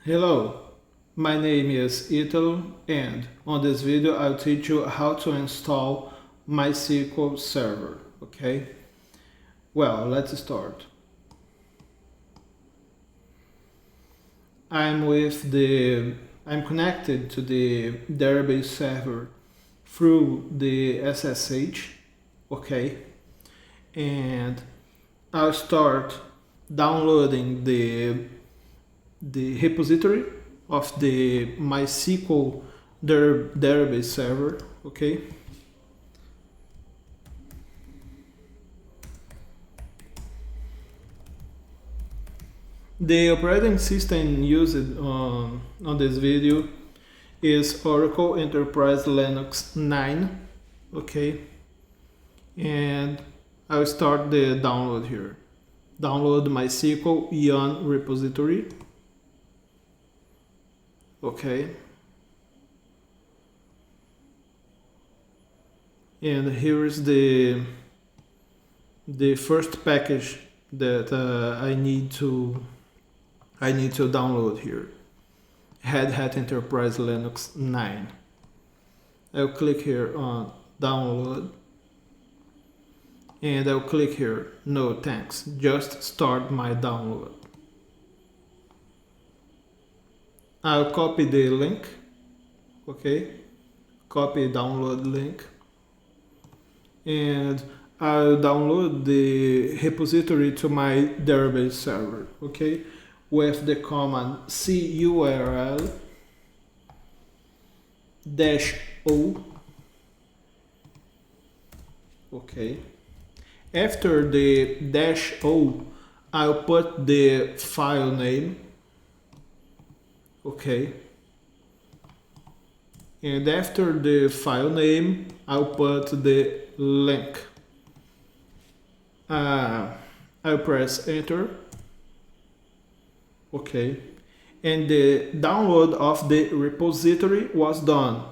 Hello, my name is Italo, and on this video I'll teach you how to install MySQL Server, okay? Well, let's start. I'm connected to the database server through the SSH, okay? And I'll start downloading the repository of the MySQL database server, okay? The operating system used on this video is Oracle Enterprise Linux 9, okay? And I'll start the download here. Download MySQL Yarn repository. Okay, and here is the first package that I need to download here. Red Hat Enterprise Linux 9. I'll click here on download, and I'll click here no thanks, just start my download. I'll copy the link, okay, copy download link, and I'll download the repository to my database server, okay, with the command curl-o, okay. After the -o, I'll put the file name, okay, and after the file name I'll put the link. I'll press enter, okay, and the download of the repository was done.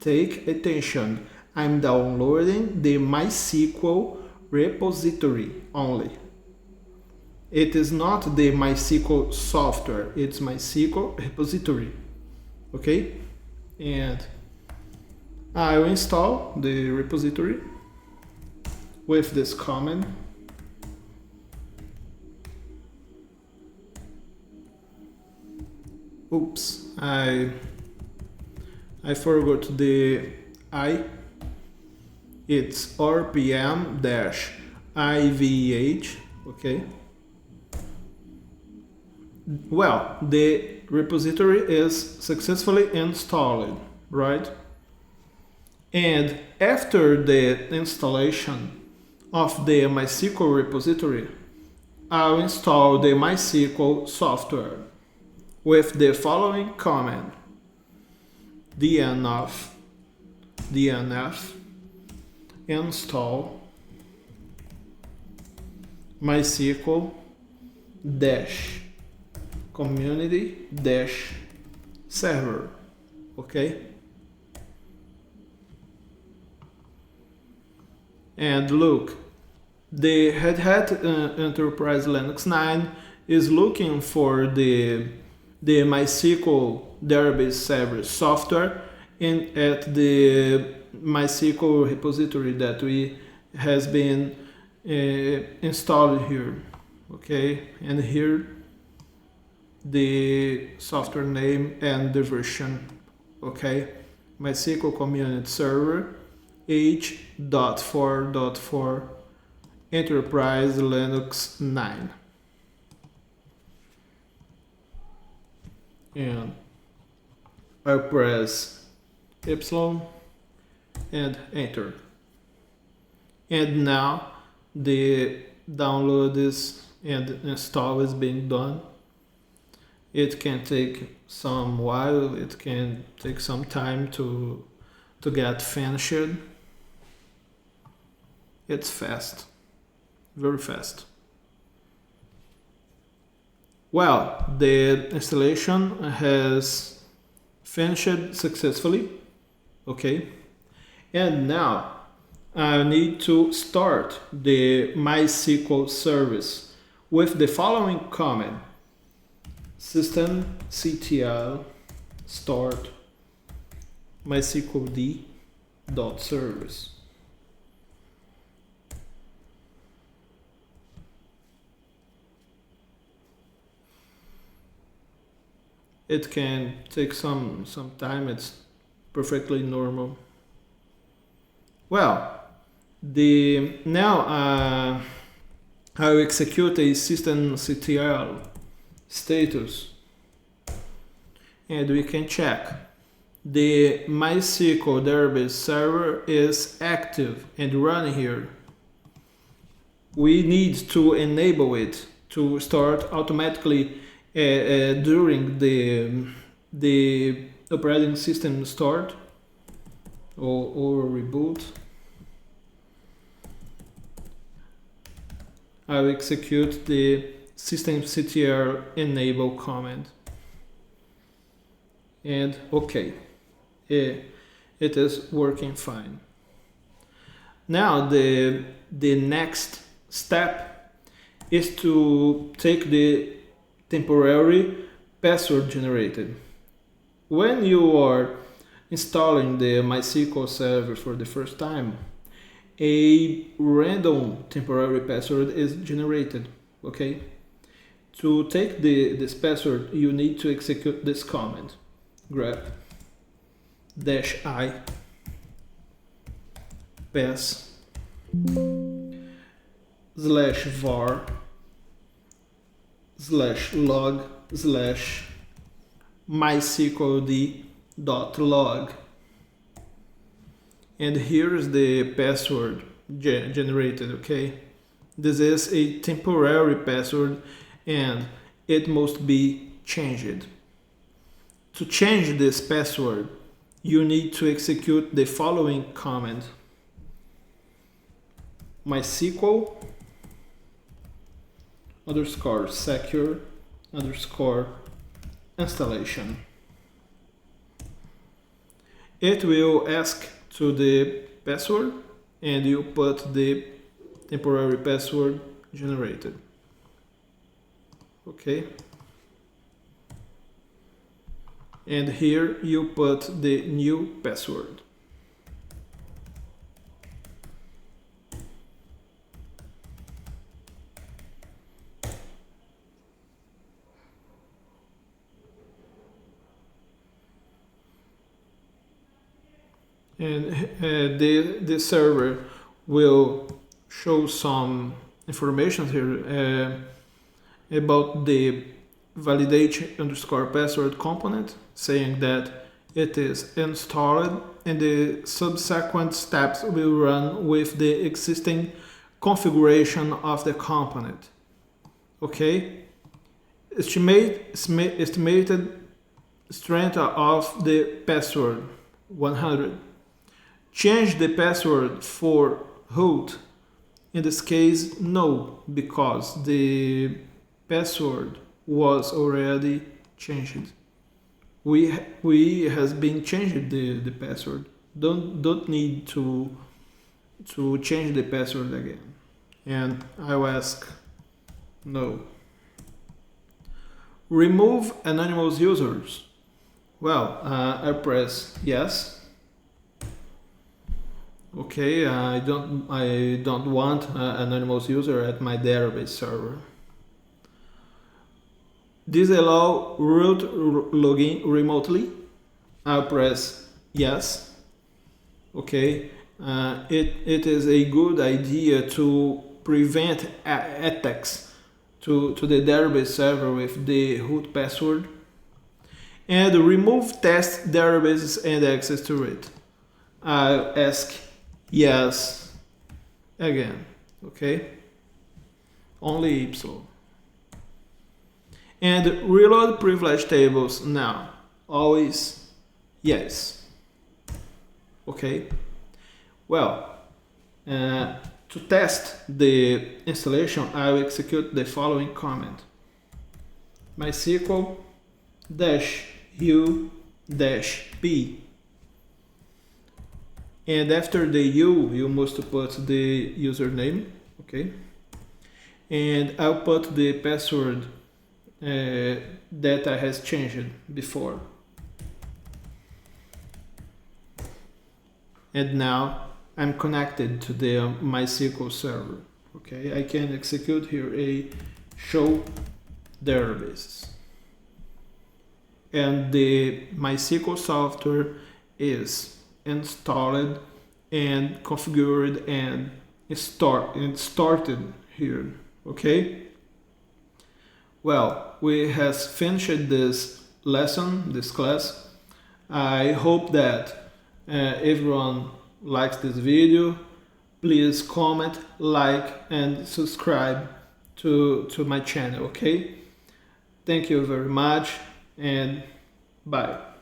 Take attention, I'm downloading the MySQL repository only. It is not the MySQL software, it's MySQL repository, okay? And I will install the repository with this command. Oops, I forgot the I. It's rpm-ivh, okay? Well, the repository is successfully installed, right? And after the installation of the MySQL repository, I'll install the MySQL software with the following command: dnf install MySQL community server, okay? And look, the Red Hat Enterprise Linux 9 is looking for the MySQL database server software at the MySQL repository that has been installed here, okay? And here the software name and the version, okay? MySQL Community Server H.4.4 Enterprise Linux 9. And I'll press Y and enter. And now the download and install is being done. It can take some while, it can take some time to get finished. It's fast, very fast. Well, the installation has finished successfully, okay? And now I need to start the MySQL service with the following command: systemctl start MySQL service. It can take some time, it's perfectly normal. Well, now I'll execute a systemctl status and we can check. The MySQL Database Server is active and running here. We need to enable it to start automatically during the operating system start or reboot. I'll execute the systemctl enable command. And okay, it is working fine. Now the next step is to take the temporary password generated. When you are installing the MySQL server for the first time, a random temporary password is generated. Okay, to take this password, you need to execute this command: grep -i pass /var /log /mysqld.log, and here is the password generated. Okay, this is a temporary password and it must be changed. To change this password, you need to execute the following command: MySQL _secure installation. It will ask to the password and you put the temporary password generated. Okay. And here you put the new password. And the server will show some information here about the validate_password component, saying that it is installed and the subsequent steps will run with the existing configuration of the component. Okay, estimated strength of the password 100. Change the password for root. In this case, no, because the password was already changed. We has been changed the password. Don't need to change the password again. And I'll ask no. Remove anonymous users. Well, I press yes. Okay, I don't want anonymous user at my database server. Disallow root login remotely. I'll press yes. Okay, it is a good idea to prevent attacks to the database server with the root password, and remove test databases and access to it. I'll ask yes again. Okay, only ipso. And reload privilege tables now. Always yes. Okay. Well, to test the installation, I will execute the following command: MySQL -u-p. And after the U, you must put the username. Okay. And I'll put the password data has changed before. And now I'm connected to the MySQL server. Okay, I can execute here a show databases. And the MySQL software is installed and configured and started here. Okay. Well, we has finished this lesson, this class. I hope that everyone likes this video. Please comment, like, and subscribe to my channel. Okay. Thank you very much, and bye.